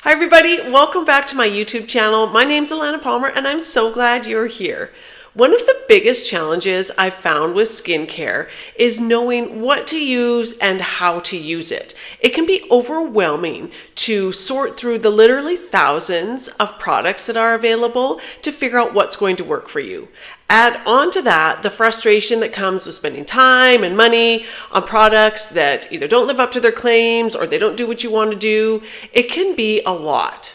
Hi everybody, welcome back to my YouTube channel. My name's Alana Palmer and I'm so glad you're here. One of the biggest challenges I've found with skincare is knowing what to use and how to use it. It can be overwhelming to sort through the literally thousands of products that are available to figure out what's going to work for you. Add on to that the frustration that comes with spending time and money on products that either don't live up to their claims or they don't do what you want to do. It can be a lot.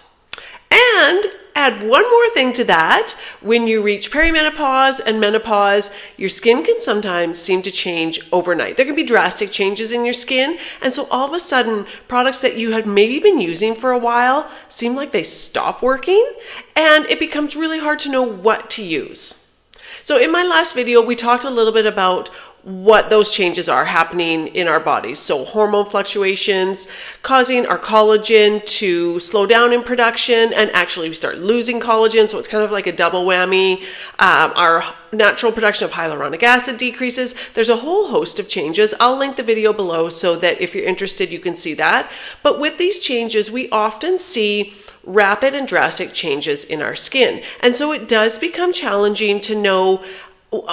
And add one more thing to that, when you reach perimenopause and menopause, your skin can sometimes seem to change overnight. There can be drastic changes in your skin, and so all of a sudden, products that you had maybe been using for a while seem like they stop working, and it becomes really hard to know what to use. So in my last video, we talked a little bit about what those changes are happening in our bodies. So hormone fluctuations causing our collagen to slow down in production, and actually we start losing collagen. So it's kind of like a double whammy. Our natural production of hyaluronic acid decreases. There's a whole host of changes. I'll link the video below so that if you're interested, you can see that. But with these changes, we often see rapid and drastic changes in our skin. And so it does become challenging to know,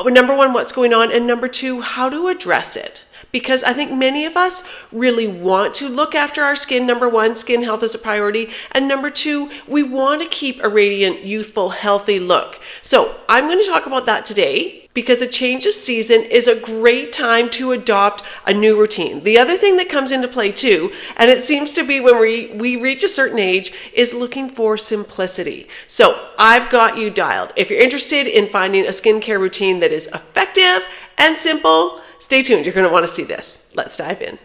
number one, what's going on, and number two, how to address it. Because I think many of us really want to look after our skin. Number one, skin health is a priority. And number two, we want to keep a radiant, youthful, healthy look. So I'm going to talk about that today, because a change of season is a great time to adopt a new routine. The other thing that comes into play too, and it seems to be when we reach a certain age, is looking for simplicity. So I've got you dialed. If you're interested in finding a skincare routine that is effective and simple, stay tuned. You're going to want to see this. Let's dive in.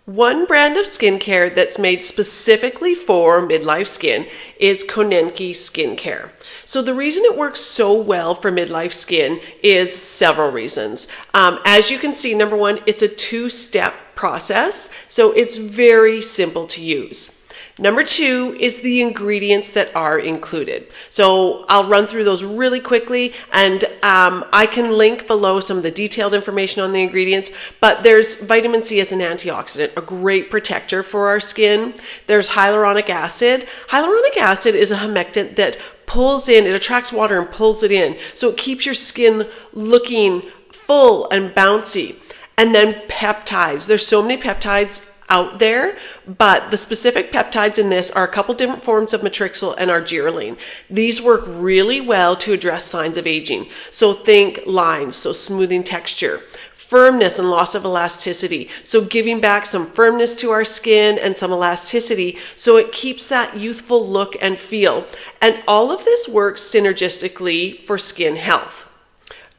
One brand of skincare that's made specifically for midlife skin is Konenki Skincare. So the reason it works so well for midlife skin is several reasons. As you can see, number one, it's a two-step process, so it's very simple to use. Number two is the ingredients that are included. So I'll run through those really quickly, and I can link below some of the detailed information on the ingredients, but there's vitamin C as an antioxidant, a great protector for our skin. There's hyaluronic acid. Hyaluronic acid is a humectant that pulls in, it attracts water and pulls it in. So it keeps your skin looking full and bouncy. And then peptides. There's so many peptides out there, but the specific peptides in this are a couple different forms of matrixyl and argireline. These work really well to address signs of aging. So think lines, so smoothing texture, firmness and loss of elasticity. So giving back some firmness to our skin and some elasticity so it keeps that youthful look and feel. And all of this works synergistically for skin health.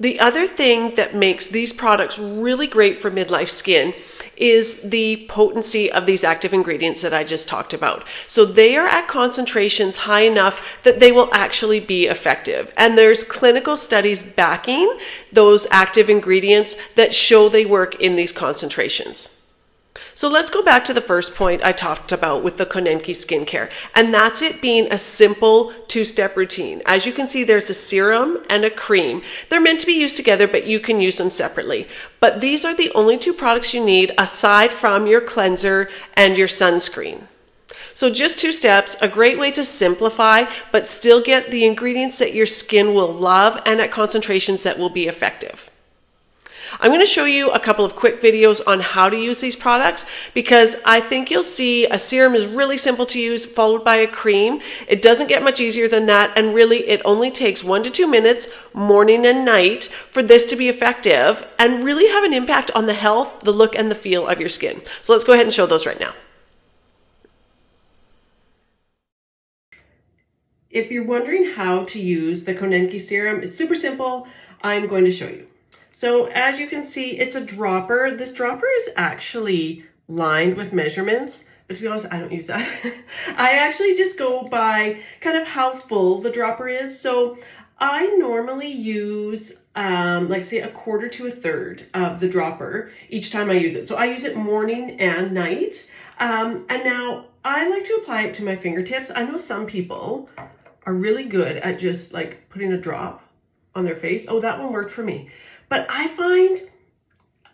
The other thing that makes these products really great for midlife skin is the potency of these active ingredients that I just talked about. So they are at concentrations high enough that they will actually be effective. And there's clinical studies backing those active ingredients that show they work in these concentrations. So let's go back to the first point I talked about with the Konenki Skincare, and that's it being a simple two-step routine. As you can see, there's a serum and a cream. They're meant to be used together, but you can use them separately. But these are the only two products you need aside from your cleanser and your sunscreen. So just two steps, a great way to simplify, but still get the ingredients that your skin will love and at concentrations that will be effective. I'm going to show you a couple of quick videos on how to use these products, because I think you'll see a serum is really simple to use, followed by a cream. It doesn't get much easier than that, and really it only takes 1 to 2 minutes morning and night for this to be effective and really have an impact on the health, the look, and the feel of your skin. So let's go ahead and show those right now. If you're wondering how to use the Konenki serum, it's super simple. I'm going to show you. So as you can see, it's a dropper. This dropper is actually lined with measurements, but to be honest, I don't use that. I actually just go by kind of how full the dropper is. So I normally use like say 1/4 to 1/3 of the dropper each time I use it. So I use it morning and night. And now I like to apply it to my fingertips. I know some people are really good at just like putting a drop on their face. Oh, that one worked for me. But I find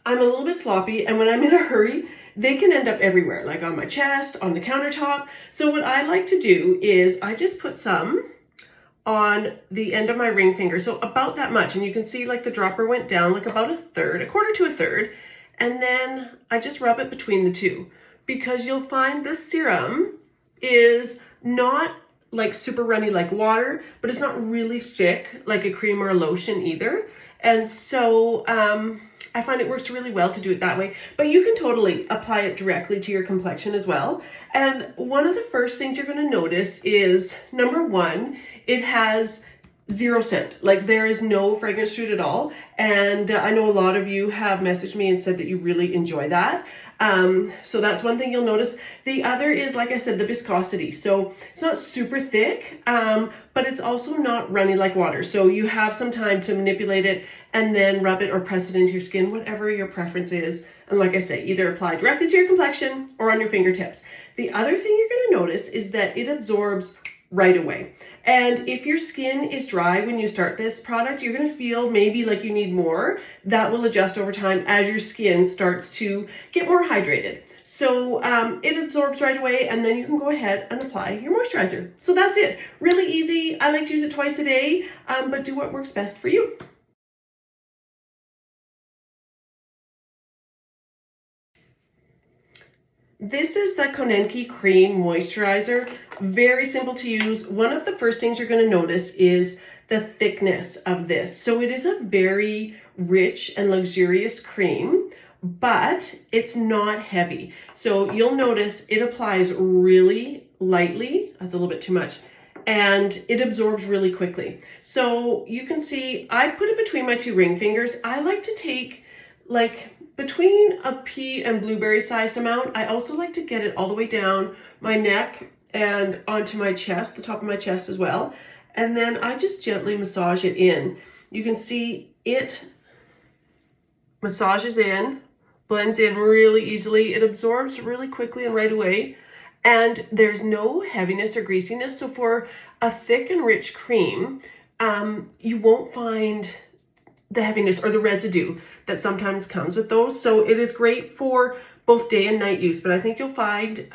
I'm a little bit sloppy, and when I'm in a hurry, they can end up everywhere, like on my chest, on the countertop. So what I like to do is I just put some on the end of my ring finger, so about that much, and you can see like the dropper went down like about a third, a quarter to a third, and then I just rub it between the two, because you'll find this serum is not like super runny like water, but it's not really thick like a cream or a lotion either. And so I find it works really well to do it that way, but you can totally apply it directly to your complexion as well. And one of the first things you're going to notice is, number one, it has 0 scent. Like there is no fragrance to it at all. And I know a lot of you have messaged me and said that you really enjoy that. So that's one thing you'll notice. The other is, like I said, the viscosity. So it's not super thick, but it's also not runny like water. So you have some time to manipulate it and then rub it or press it into your skin, whatever your preference is. And like I say, either apply directly to your complexion or on your fingertips. The other thing you're going to notice is that it absorbs right away. And if your skin is dry when you start this product, you're going to feel maybe like you need more. That will adjust over time as your skin starts to get more hydrated. So it absorbs right away, and then you can go ahead and apply your moisturizer. So that's it. Really easy. I like to use it twice a day, but do what works best for you. This is the Konenki Cream Moisturizer. Very simple to use. One of the first things you're going to notice is the thickness of this. So it is a very rich and luxurious cream, but it's not heavy. So you'll notice it applies really lightly. That's a little bit too much. And it absorbs really quickly. So you can see I've put it between my two ring fingers. I like to take like between a pea and blueberry sized amount. I also like to get it all the way down my neck and onto my chest, the top of my chest as well. And then I just gently massage it in. You can see it massages in, blends in really easily. It absorbs really quickly and right away. And there's no heaviness or greasiness. So for a thick and rich cream, you won't find the heaviness or the residue that sometimes comes with those. So it is great for both day and night use, but I think you'll find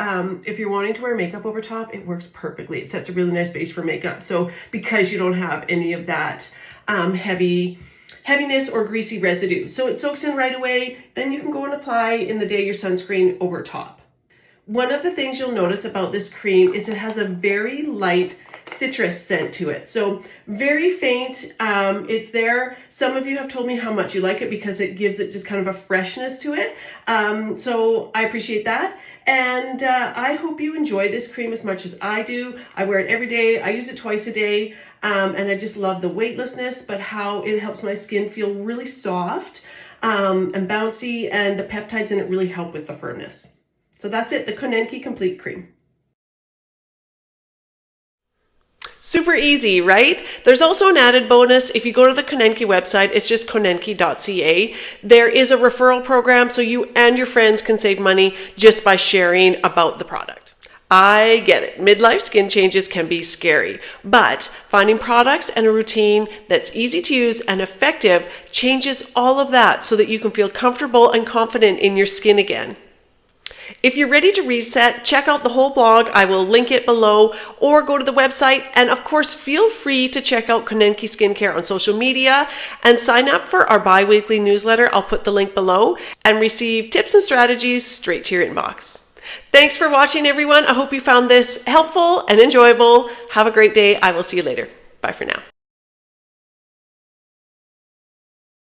if you're wanting to wear makeup over top, it works perfectly. It sets a really nice base for makeup. So because you don't have any of that heaviness or greasy residue. So it soaks in right away. Then you can go and apply in the day your sunscreen over top. One of the things you'll notice about this cream is it has a very light citrus scent to it. So very faint. It's there. Some of you have told me how much you like it because it gives it just kind of a freshness to it. So I appreciate that. And I hope you enjoy this cream as much as I do. I wear it every day. I use it twice a day. And I just love the weightlessness, but how it helps my skin feel really soft and bouncy, and the peptides in it really help with the firmness. So that's it, the Konenki Complete Cream. Super easy, right? There's also an added bonus. If you go to the Konenki website, it's just konenki.ca. There is a referral program, so you and your friends can save money just by sharing about the product. I get it. Midlife skin changes can be scary, but finding products and a routine that's easy to use and effective changes all of that so that you can feel comfortable and confident in your skin again. If you're ready to reset, check out the whole blog. I will link it below, or go to the website. And of course, feel free to check out Konenki Skincare on social media and sign up for our bi-weekly newsletter. I'll put the link below, and receive tips and strategies straight to your inbox. Thanks for watching, everyone. I hope you found this helpful and enjoyable. Have a great day. I will see you later. Bye for now.